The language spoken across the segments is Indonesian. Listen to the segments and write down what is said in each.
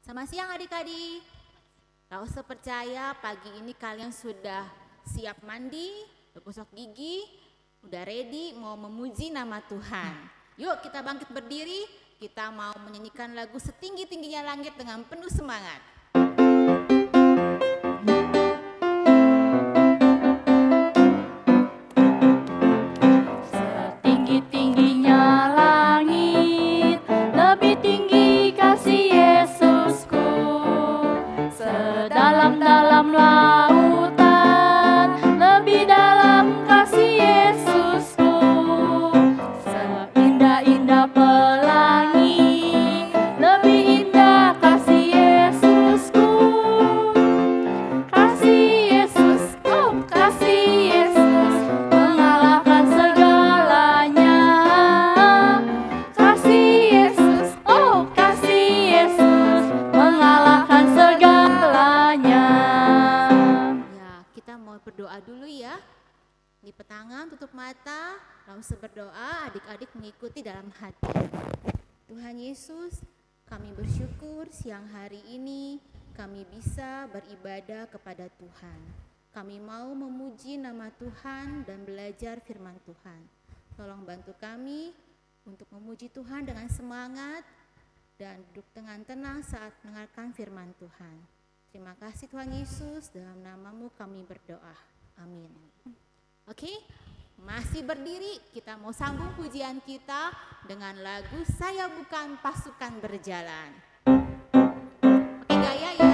Selamat siang adik-adik. Gak usah percaya, pagi ini kalian sudah siap mandi, udah gosok gigi, udah ready mau memuji nama Tuhan. Yuk kita bangkit berdiri, kita mau menyanyikan lagu Setinggi-tingginya Langit dengan penuh semangat. Setinggi-tingginya langit, lebih tinggi kasih Yesusku. Sedalam-dalam lautan, lebih dalam kasih Yesusku. Seindah-indah pelangi, lebih indah kasih Yesusku. Kasih Yesus, oh kasih Yesus, mengalahkan segalanya. Kasih Yesus, oh kasih Yesus, mengalahkan segalanya. Ya, kita mau berdoa dulu ya. Lipat tangan, tutup mata, langsung berdoa, adik-adik mengikuti dalam hati. Tuhan Yesus, kami bersyukur siang hari ini kami bisa beribadah kepada Tuhan. Kami mau memuji nama Tuhan dan belajar firman Tuhan. Tolong bantu kami untuk memuji Tuhan dengan semangat dan duduk dengan tenang saat mendengarkan firman Tuhan. Terima kasih Tuhan Yesus, dalam namamu kami berdoa. Amin. Oke, masih berdiri, kita mau sambung pujian kita dengan lagu Saya Bukan Pasukan Berjalan. Pakai gaya ya.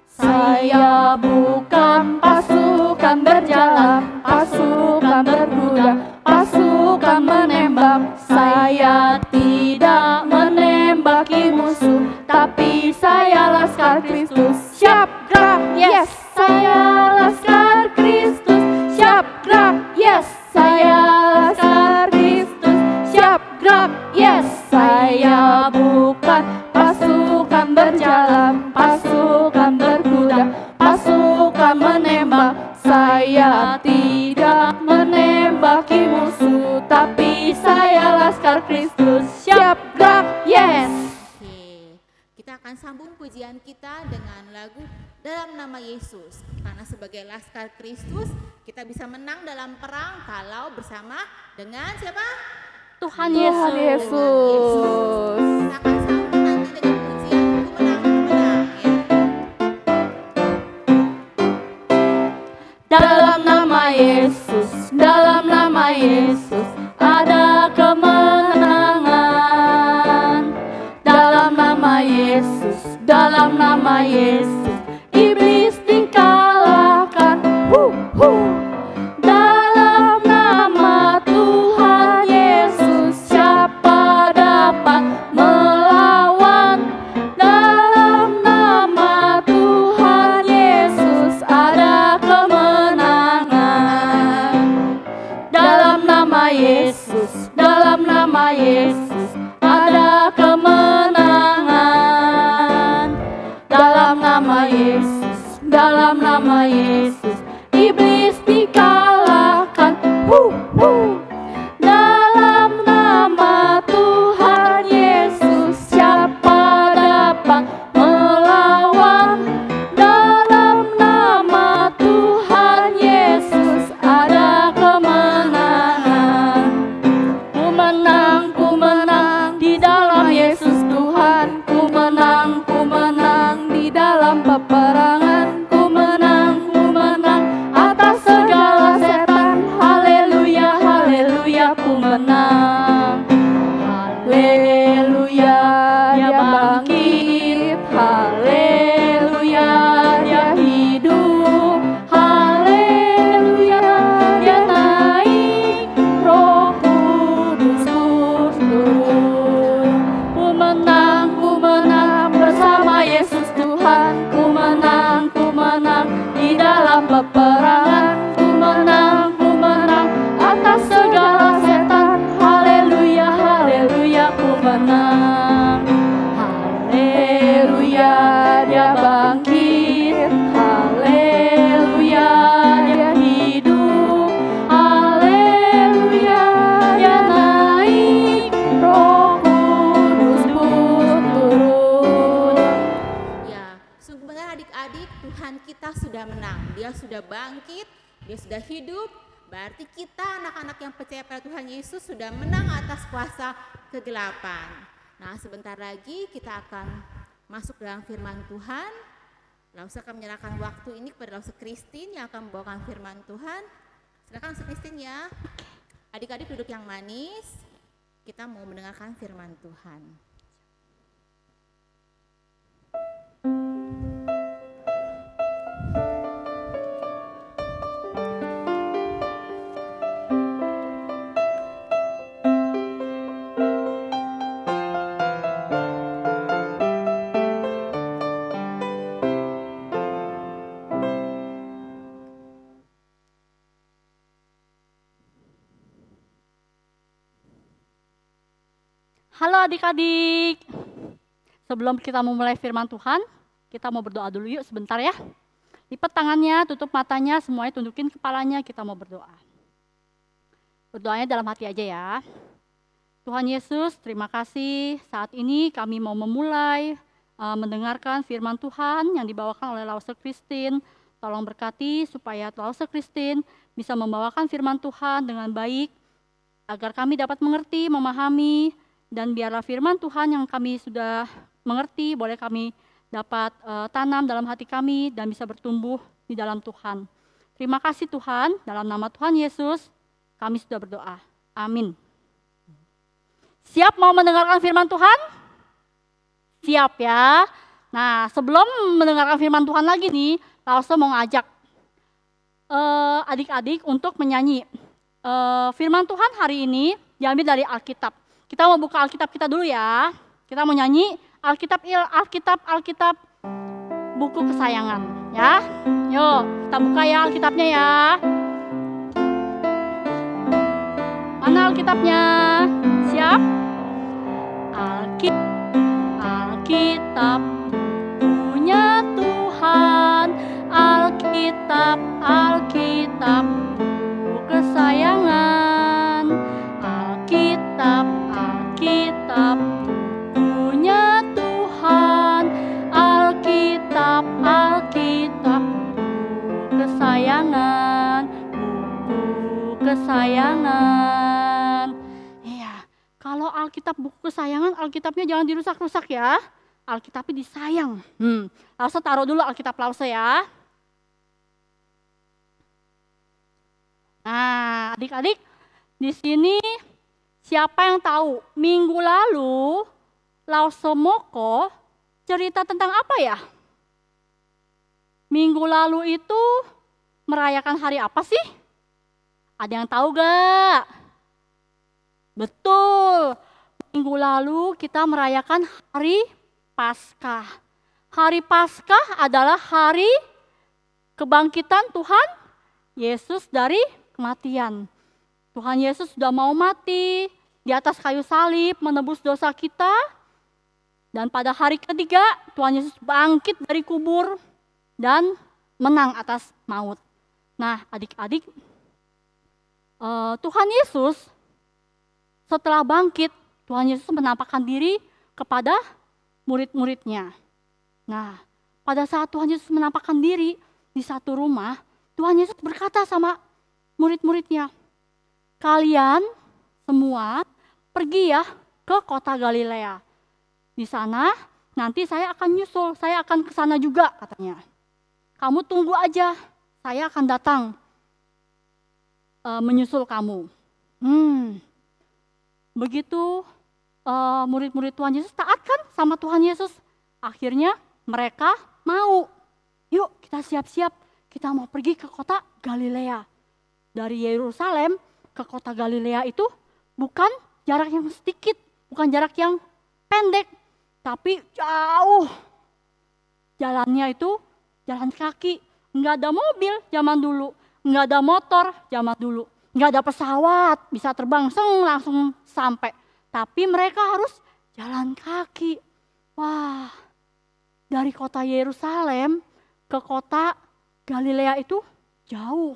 Saya bukan pasukan berjalan, pasukan berkuda, pasukan menembak. Saya tidak menembaki musuh, tapi saya laskar Kristus. Siap, gerak, yes, saya laskar Kristus. Siap, gerak, yes, saya laskar Kristus. Siap, gerak, yes, saya bukan pasukan berjalan, pasukan berkuda, pasukan menembak. Saya tidak menembaki musuh, tapi saya laskar Kristus. Siap, gerak, yes. Oke, kita akan sambung pujian kita dengan lagu Dalam Nama Yesus. Karena sebagai laskar Kristus, kita bisa menang dalam perang kalau bersama dengan siapa? Tuhan Yesus. Kita akan sambung nanti dengan pujian Ku Menang, Ku Menang ya. Dalam nama Yesus, dalam nama Yesus ada kemenangan. Dalam nama Yesus, dalam nama Yesus iblis dikalahkan. Dalam nama Tuhan Yesus siapa dapat melawan? Dalam nama Tuhan Yesus ada kemenangan. Dalam nama Yesus, dalam nama Yesus ada kemenangan. Dalam nama Yesus, dalam nama Yesus iblis dikalahkan. Dalam nama Tuhan Yesus siapa dapat melawan? Dalam nama Tuhan Yesus ada kemenangan. Ku menang di dalam Yesus Tuhan. Ku menang di dalam peperangan. Ku menang dia sudah hidup, berarti kita anak-anak yang percaya pada Tuhan Yesus sudah menang atas kuasa kegelapan. Nah, sebentar lagi kita akan masuk dalam firman Tuhan. Langsung akan menyerahkan waktu ini kepada Langsung Christine yang akan membawakan firman Tuhan. Silakan Langsung Christine ya. Adik-adik duduk yang manis. Kita mau mendengarkan firman Tuhan. Halo adik-adik. Sebelum kita memulai firman Tuhan, kita mau berdoa dulu yuk sebentar ya. Lipat tangannya, tutup matanya, semuanya tundukin kepalanya, kita mau berdoa. Berdoanya dalam hati aja ya. Tuhan Yesus, terima kasih saat ini kami mau memulai mendengarkan firman Tuhan yang dibawakan oleh Langsung Christine. Tolong berkati supaya Langsung Christine bisa membawakan firman Tuhan dengan baik, agar kami dapat mengerti, memahami, dan biarlah firman Tuhan yang kami sudah mengerti boleh kami dapat tanam dalam hati kami dan bisa bertumbuh di dalam Tuhan. Terima kasih Tuhan, dalam nama Tuhan Yesus kami sudah berdoa. Amin. Siap mau mendengarkan firman Tuhan? Siap ya. Nah, sebelum mendengarkan firman Tuhan lagi nih, langsung mau ngajak adik-adik untuk menyanyi. Firman Tuhan hari ini diambil dari Alkitab. Kita mau buka Alkitab kita dulu ya. Kita mau nyanyi Alkitab, buku kesayangan ya. Yuk, kita buka ya Alkitabnya ya. Mana Alkitabnya? Siap? Alkitab punya Tuhan. Alkitab, buku kesayangan. Alkitab punya Tuhan. Alkitab buku kesayangan. Iya, kalau Alkitab buku kesayangan, Alkitabnya jangan dirusak-rusak ya. Alkitabnya disayang. Langsung taruh dulu Alkitab Lause ya. Nah, adik-adik, di sini siapa yang tahu minggu lalu Lause Moko cerita tentang apa ya? Minggu lalu itu merayakan hari apa sih? Ada yang tahu gak? Betul, minggu lalu kita merayakan hari Paskah. Hari Paskah adalah hari kebangkitan Tuhan Yesus dari kematian. Tuhan Yesus sudah mau mati di atas kayu salib menebus dosa kita. Dan pada hari ketiga Tuhan Yesus bangkit dari kubur dan menang atas maut. Nah adik-adik, Tuhan Yesus setelah bangkit, Tuhan Yesus menampakkan diri kepada murid-muridnya. Nah, pada saat Tuhan Yesus menampakkan diri di satu rumah, Tuhan Yesus berkata sama murid-muridnya, kalian semua pergi ya ke kota Galilea. Di sana nanti saya akan nyusul, saya akan ke sana juga katanya. Kamu tunggu aja, saya akan datang menyusul kamu. Begitu murid-murid Tuhan Yesus taat kan sama Tuhan Yesus. Akhirnya mereka mau, yuk kita siap-siap, kita mau pergi ke kota Galilea. Dari Yerusalem ke kota Galilea itu bukan jarak yang sedikit, bukan jarak yang pendek, tapi jauh. Jalannya itu jalan kaki, nggak ada mobil zaman dulu, nggak ada motor zaman dulu, nggak ada pesawat bisa terbang langsung sampai. Tapi mereka harus jalan kaki. Wah, dari kota Yerusalem ke kota Galilea itu jauh.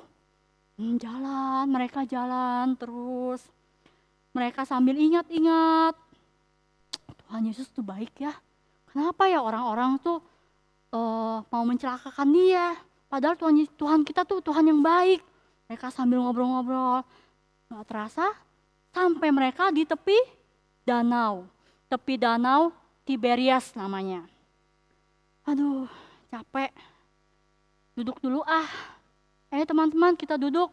Mereka jalan terus. Mereka sambil ingat-ingat, Tuhan Yesus tuh baik ya. Kenapa ya orang-orang tuh mau mencelakakan dia? Padahal Tuhan kita tuh Tuhan yang baik. Mereka sambil ngobrol-ngobrol. Gak terasa sampai mereka di tepi danau. Tepi danau Tiberias namanya. Aduh, capek. Duduk dulu ah. Teman-teman, kita duduk.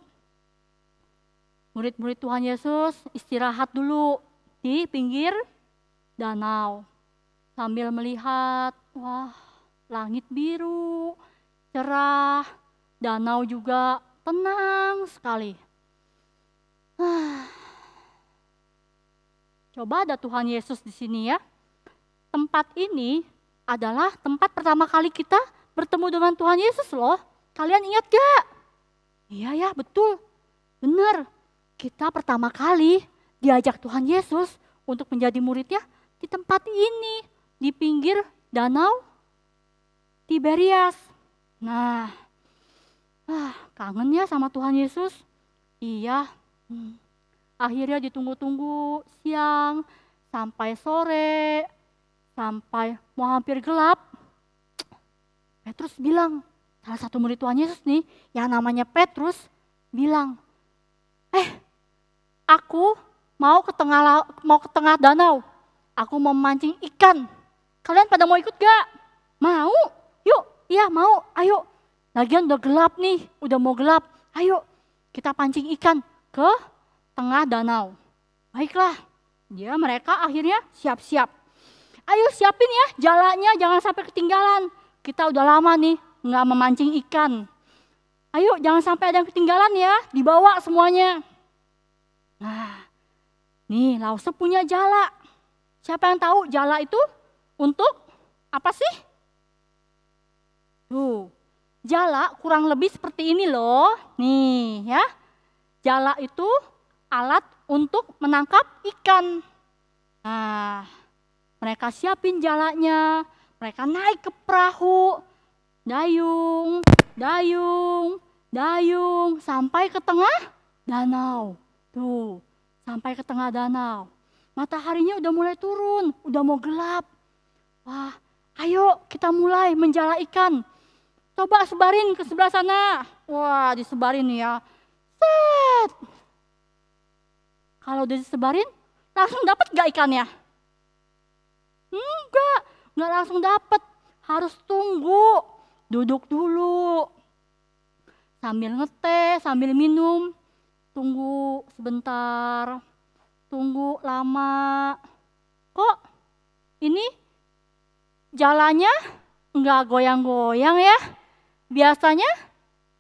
Murid-murid Tuhan Yesus istirahat dulu di pinggir danau. Sambil melihat, wah, langit biru, cerah, danau juga tenang sekali. Coba ada Tuhan Yesus di sini ya. Tempat ini adalah tempat pertama kali kita bertemu dengan Tuhan Yesus loh. Kalian ingat gak? Iya ya, betul. Benar. Kita pertama kali diajak Tuhan Yesus untuk menjadi muridnya di tempat ini, di pinggir danau Tiberias. Nah, kangen ya sama Tuhan Yesus? Iya. Akhirnya ditunggu-tunggu siang, sampai sore, sampai mau hampir gelap. Petrus bilang, salah satu murid Tuhan Yesus nih, yang namanya Petrus, bilang, aku mau ke tengah danau. Aku mau memancing ikan. Kalian pada mau ikut gak? Mau? Yuk, iya mau, ayo. Lagian udah gelap nih, udah mau gelap. Ayo, kita pancing ikan ke tengah danau. Baiklah, mereka akhirnya siap-siap. Ayo siapin ya jalanya, jangan sampai ketinggalan. Kita udah lama nih nggak memancing ikan. Ayo jangan sampai ada yang ketinggalan ya, dibawa semuanya. Nah, nih Lause punya jala. Siapa yang tahu jala itu untuk apa sih? Tuh, jala kurang lebih seperti ini loh. Nih ya, jala itu alat untuk menangkap ikan. Nah, mereka siapin jalanya, mereka naik ke perahu, dayung, sampai ke tengah danau. Tuh, sampai ke tengah danau. Mataharinya udah mulai turun, udah mau gelap. Wah, ayo kita mulai menjala ikan. Coba sebarin ke sebelah sana. Wah, disebarin ya. Set. Kalau udah disebarin, langsung dapat gak ikannya? Enggak langsung dapat. Harus tunggu, duduk dulu. Sambil ngeteh, sambil minum. Tunggu sebentar, tunggu lama. Kok ini jalannya enggak goyang-goyang ya? Biasanya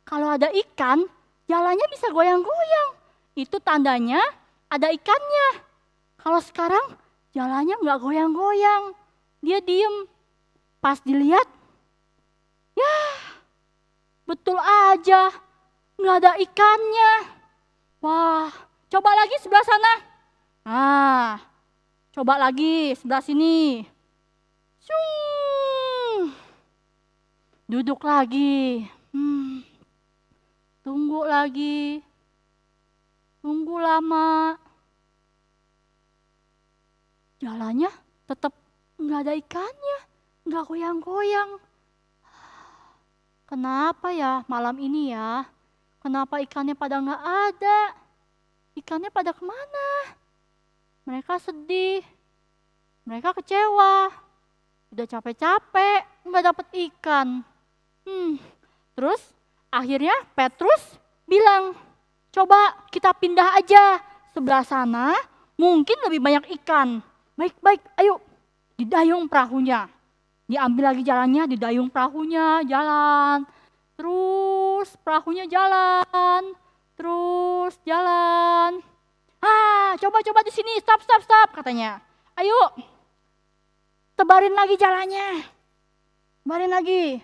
kalau ada ikan, jalannya bisa goyang-goyang. Itu tandanya ada ikannya. Kalau sekarang jalannya enggak goyang-goyang, dia diem. Pas dilihat, ya betul aja, enggak ada ikannya. Wah, coba lagi sebelah sana. Nah, coba lagi sebelah sini. Duduk lagi. Tunggu lagi. Tunggu lama. Jalannya tetap nggak ada ikannya, nggak goyang-goyang. Kenapa ya malam ini ya? Kenapa ikannya pada nggak ada? Ikannya pada kemana? Mereka sedih, mereka kecewa. Udah capek-capek, nggak dapet ikan. Terus akhirnya Petrus bilang, coba kita pindah aja sebelah sana, mungkin lebih banyak ikan. Baik, ayo didayung perahunya. Diambil lagi jalannya, didayung perahunya, jalan. Terus perahunya jalan, terus jalan. Coba di sini, stop katanya. Ayo, tebarin lagi jalannya. Tebarin lagi.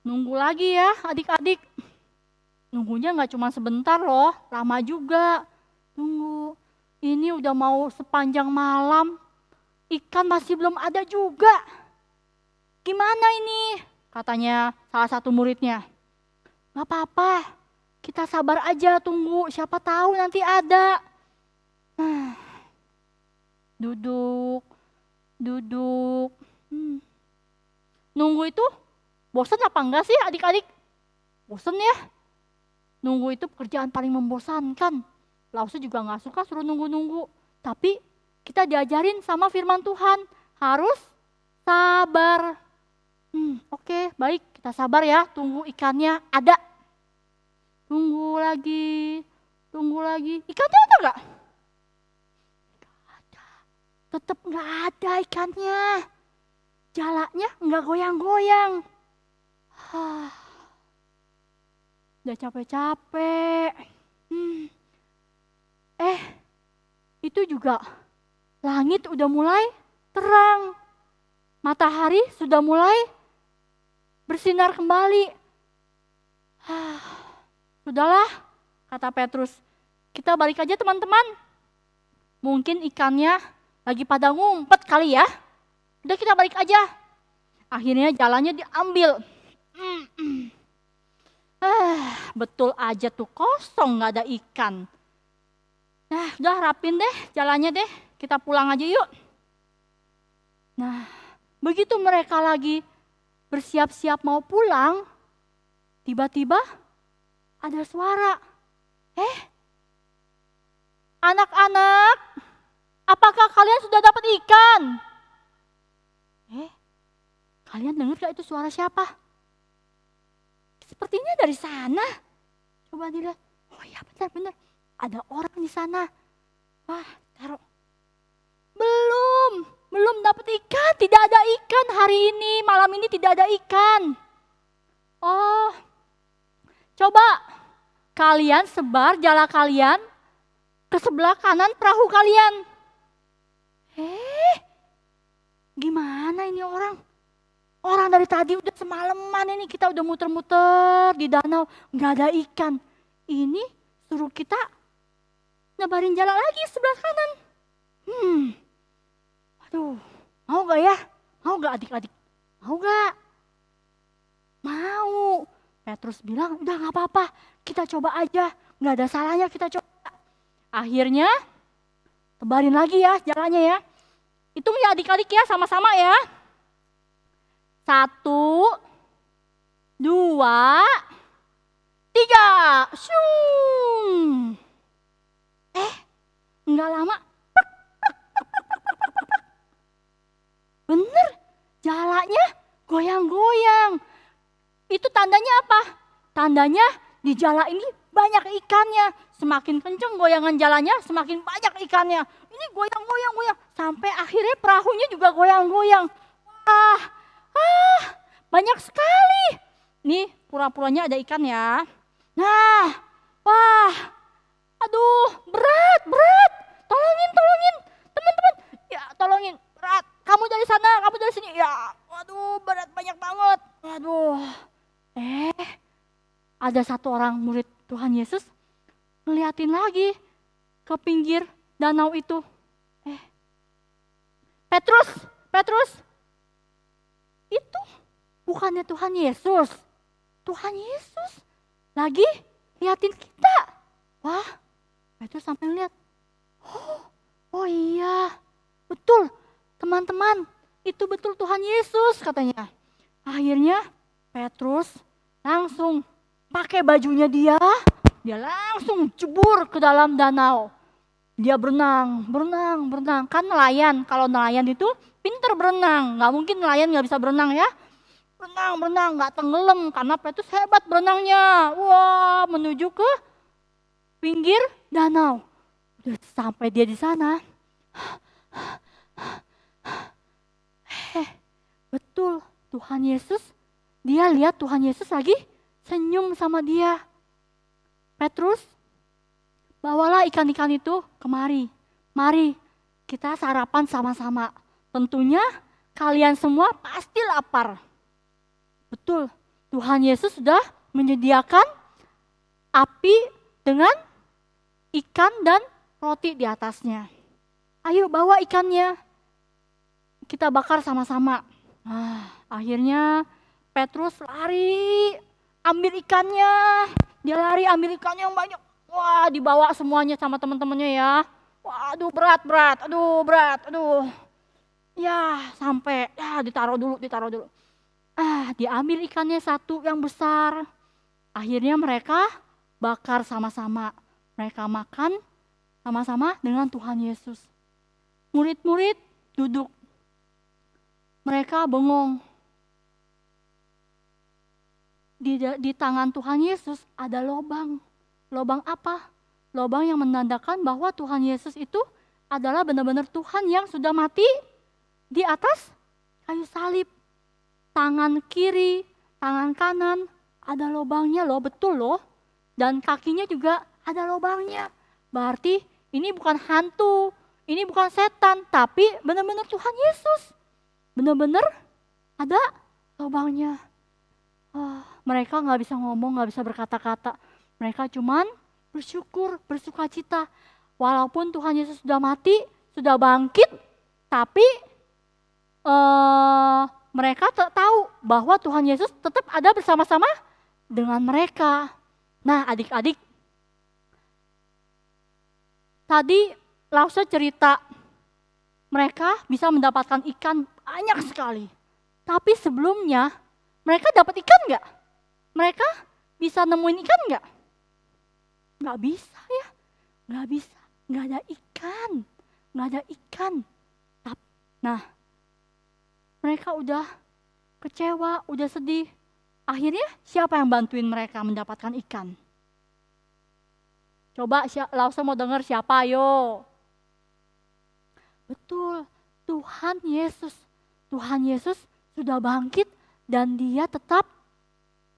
Nunggu lagi ya adik-adik. Nunggunya gak cuma sebentar loh, lama juga. Tunggu, ini udah mau sepanjang malam. Ikan masih belum ada juga. Gimana ini? Katanya salah satu muridnya. Gak apa-apa, kita sabar aja tunggu, siapa tahu nanti ada. Duduk. Nunggu itu Bosan apa enggak sih adik-adik? Bosan ya? Nunggu itu pekerjaan paling membosankan. Lause juga gak suka suruh nunggu-nunggu. Tapi kita diajarin sama firman Tuhan, harus sabar. Oke, baik, kita sabar ya, tunggu ikannya ada. Tunggu lagi. Ikannya ada gak? Gak ada. Tetap gak ada ikannya. Jalanya gak goyang-goyang. Udah capek-capek. Itu juga langit udah mulai terang. Matahari sudah mulai bersinar kembali. Sudahlah, kata Petrus. Kita balik aja teman-teman. Mungkin ikannya lagi pada ngumpet kali ya. Udah kita balik aja. Akhirnya jalannya diambil. Betul aja tuh kosong, gak ada ikan. Nah, udah rapin deh jalannya deh. Kita pulang aja yuk. Nah, begitu mereka lagi bersiap-siap mau pulang, tiba-tiba ada suara. Anak-anak, apakah kalian sudah dapat ikan? Kalian dengar gak itu suara siapa? Sepertinya dari sana. Coba dilihat. Oh ya, benar-benar. Ada orang di sana. Wah, taruh. Belum dapat ikan. Tidak ada ikan hari ini. Malam ini tidak ada ikan. Oh, coba kalian sebar jala kalian ke sebelah kanan perahu kalian. Gimana ini orang? Orang dari tadi udah semalaman ini kita udah muter-muter di danau, nggak ada ikan. Ini suruh kita nebarin jala lagi sebelah kanan. Aduh, mau gak ya? Mau gak adik-adik? Mau gak? Mau. Petrus bilang, udah gak apa-apa, kita coba aja. Gak ada salahnya kita coba. Akhirnya, tebarin lagi ya jalannya ya. Hitung ya adik-adik ya, sama-sama ya. 1, 2, 3. Shung. Enggak lama. Bener, jalannya goyang-goyang. Itu tandanya apa? Tandanya di jala ini banyak ikannya. Semakin kenceng goyangan jalannya, semakin banyak ikannya. Ini goyang-goyang. Sampai akhirnya perahunya juga goyang-goyang. Wah, banyak sekali. Nih pura-puranya ada ikan ya. Nah, wah, aduh berat. Tolongin teman-teman. Ya tolongin, berat. Kamu dari sana, kamu dari sini. Ya, waduh berat banyak banget. Waduh. Ada satu orang murid Tuhan Yesus ngeliatin lagi ke pinggir danau itu. Petrus. Itu bukannya Tuhan Yesus. Tuhan Yesus lagi liatin kita. Wah, Petrus sampai lihat. Oh iya, betul teman-teman. Itu betul Tuhan Yesus katanya. Akhirnya Petrus langsung pakai bajunya dia langsung jebur ke dalam danau. Dia berenang. Kan nelayan, kalau nelayan itu pinter berenang. Gak mungkin nelayan gak bisa berenang ya. Berenang, gak tenggelam karena Petrus hebat berenangnya. Wah, menuju ke pinggir danau. Udah sampai dia di sana. Betul, Tuhan Yesus, dia lihat Tuhan Yesus lagi senyum sama dia. Petrus, bawalah ikan-ikan itu kemari. Mari kita sarapan sama-sama. Tentunya kalian semua pasti lapar. Betul, Tuhan Yesus sudah menyediakan api dengan ikan dan roti di atasnya. Ayo bawa ikannya, kita bakar sama-sama. Akhirnya Petrus lari, ambil ikannya. Dia lari ambil ikan yang banyak. Wah, dibawa semuanya sama teman-temannya ya. Waduh, berat. Aduh. Ya, sampai ditaruh dulu. Diambil ikannya satu yang besar. Akhirnya mereka bakar sama-sama. Mereka makan sama-sama dengan Tuhan Yesus. Murid-murid duduk. Mereka bengong. Di tangan Tuhan Yesus ada lobang. Lobang apa? Lobang yang menandakan bahwa Tuhan Yesus itu adalah benar-benar Tuhan yang sudah mati di atas kayu salib. Tangan kiri, tangan kanan ada lobangnya loh, betul loh. Dan kakinya juga ada lobangnya. Berarti ini bukan hantu, ini bukan setan, tapi benar-benar Tuhan Yesus. Benar-benar ada lobangnya. Mereka nggak bisa ngomong, nggak bisa berkata-kata. Mereka cuman bersyukur, bersuka cita. Walaupun Tuhan Yesus sudah mati, sudah bangkit, tapi mereka tahu bahwa Tuhan Yesus tetap ada bersama-sama dengan mereka. Nah, adik-adik, tadi Lause cerita mereka bisa mendapatkan ikan banyak sekali. Tapi sebelumnya mereka dapat ikan nggak? Mereka bisa nemuin ikan nggak? Nggak bisa ya, nggak bisa, nggak ada ikan, nggak ada ikan. Nah, mereka udah kecewa, udah sedih. Akhirnya siapa yang bantuin mereka mendapatkan ikan? Coba Lause mau dengar siapa, ayo. Betul, Tuhan Yesus. Tuhan Yesus sudah bangkit dan dia tetap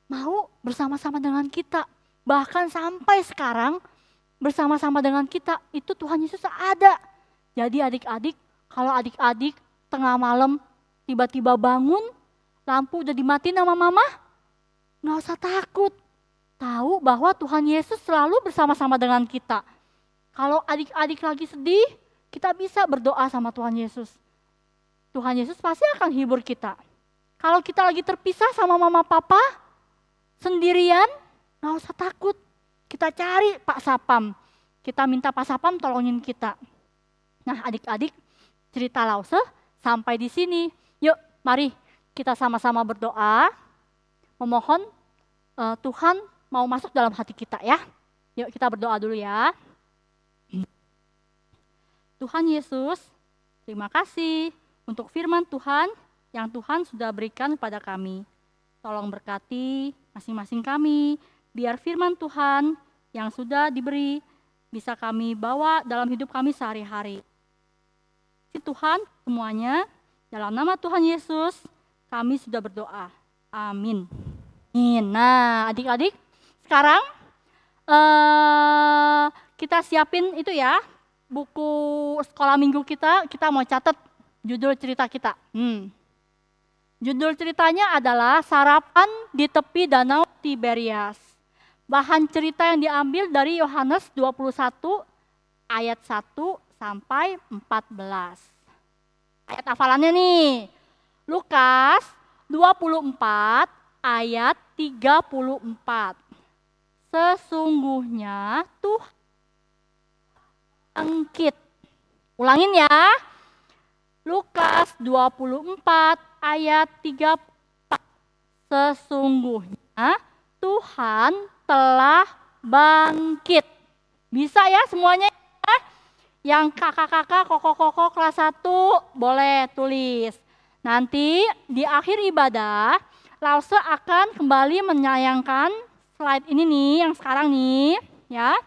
mau bersama-sama dengan kita. Bahkan sampai sekarang bersama-sama dengan kita, itu Tuhan Yesus ada. Jadi adik-adik, kalau adik-adik tengah malam tiba-tiba bangun, lampu udah dimatiin sama mama, nggak usah takut. Tahu bahwa Tuhan Yesus selalu bersama-sama dengan kita. Kalau adik-adik lagi sedih, kita bisa berdoa sama Tuhan Yesus. Tuhan Yesus pasti akan hibur kita. Kalau kita lagi terpisah sama mama papa, sendirian, nggak usah takut. Kita cari Pak Sapam. Kita minta Pak Sapam tolongin kita. Nah adik-adik, cerita Lause sampai di sini. Yuk mari kita sama-sama berdoa. Memohon Tuhan mau masuk dalam hati kita ya. Yuk kita berdoa dulu ya. Tuhan Yesus, terima kasih untuk firman Tuhan yang Tuhan sudah berikan kepada kami. Tolong berkati masing-masing kami, biar firman Tuhan yang sudah diberi bisa kami bawa dalam hidup kami sehari-hari. Tuhan semuanya, dalam nama Tuhan Yesus kami sudah berdoa. Amin. Nah adik-adik, sekarang kita siapin itu ya, buku sekolah minggu kita mau catat judul cerita kita. Judul ceritanya adalah Sarapan di Tepi Danau Tiberias. Bahan cerita yang diambil dari Yohanes 21 ayat 1 sampai 14. Ayat hafalannya nih, Lukas 24 ayat 34. Sesungguhnya Tuhan bangkit. Ulangin ya. Lukas 24 ayat 34. Sesungguhnya Tuhan telah bangkit. Bisa ya semuanya? Yang kakak-kakak, koko-koko kelas 1 boleh tulis. Nanti di akhir ibadah, Lause akan kembali menyayangkan slide ini nih, yang sekarang nih, ya.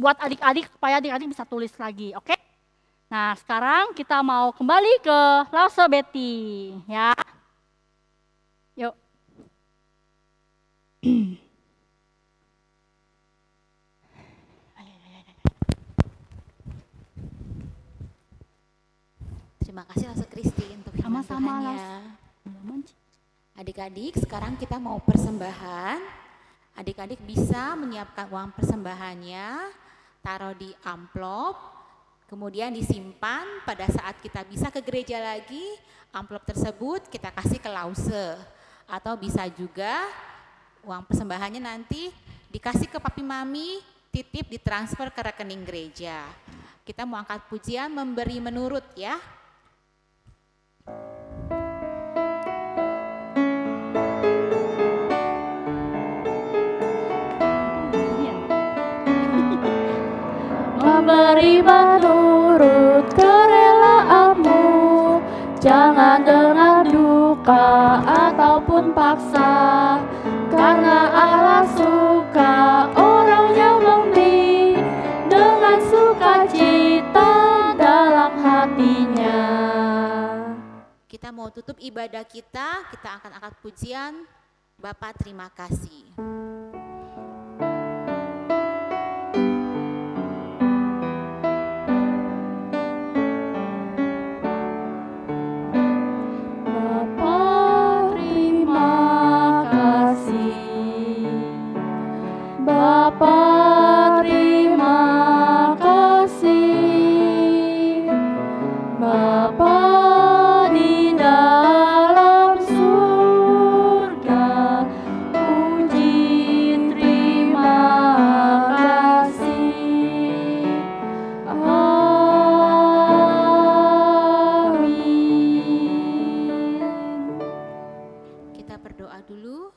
Buat adik-adik supaya adik-adik bisa tulis lagi, oke? Nah, sekarang kita mau kembali ke Lause Betty, ya. Yuk. Terima kasih Lause Kristi untuk firman Sama-sama, Tuhan ya. Adik-adik, sekarang kita mau persembahan. Adik-adik bisa menyiapkan uang persembahannya, taruh di amplop, kemudian disimpan. Pada saat kita bisa ke gereja lagi, amplop tersebut kita kasih ke Lause. Atau bisa juga uang persembahannya nanti dikasih ke papi mami, titip ditransfer ke rekening gereja. Kita mau angkat pujian memberi menurut ya. beriman menurut kerelaanmu, jangan dengan duka ataupun paksa, karena Allah suka orang yang memberi dengan sukacita dalam hatinya. Kita mau tutup ibadah kita akan angkat pujian. Bapa, terima kasih. Bapa, terima kasih. Bapa di dalam surga, puji terima kasih. Amin. Kita berdoa dulu.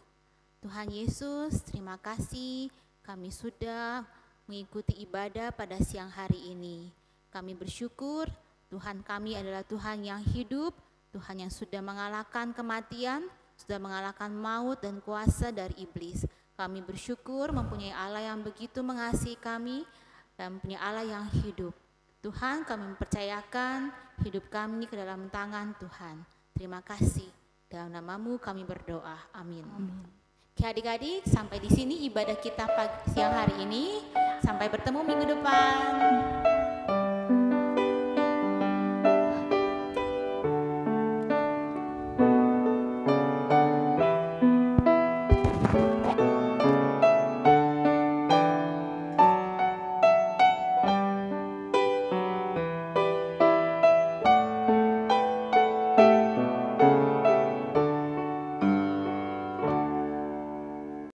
Tuhan Yesus, terima kasih kami sudah mengikuti ibadah pada siang hari ini. Kami bersyukur Tuhan kami adalah Tuhan yang hidup, Tuhan yang sudah mengalahkan kematian, sudah mengalahkan maut dan kuasa dari iblis. Kami bersyukur mempunyai Allah yang begitu mengasihi kami dan mempunyai Allah yang hidup. Tuhan, kami mempercayakan hidup kami ke dalam tangan Tuhan. Terima kasih. Dalam nama-Mu kami berdoa. Amin. Oke adik-adik, sampai di sini ibadah kita siang hari ini. Sampai bertemu minggu depan.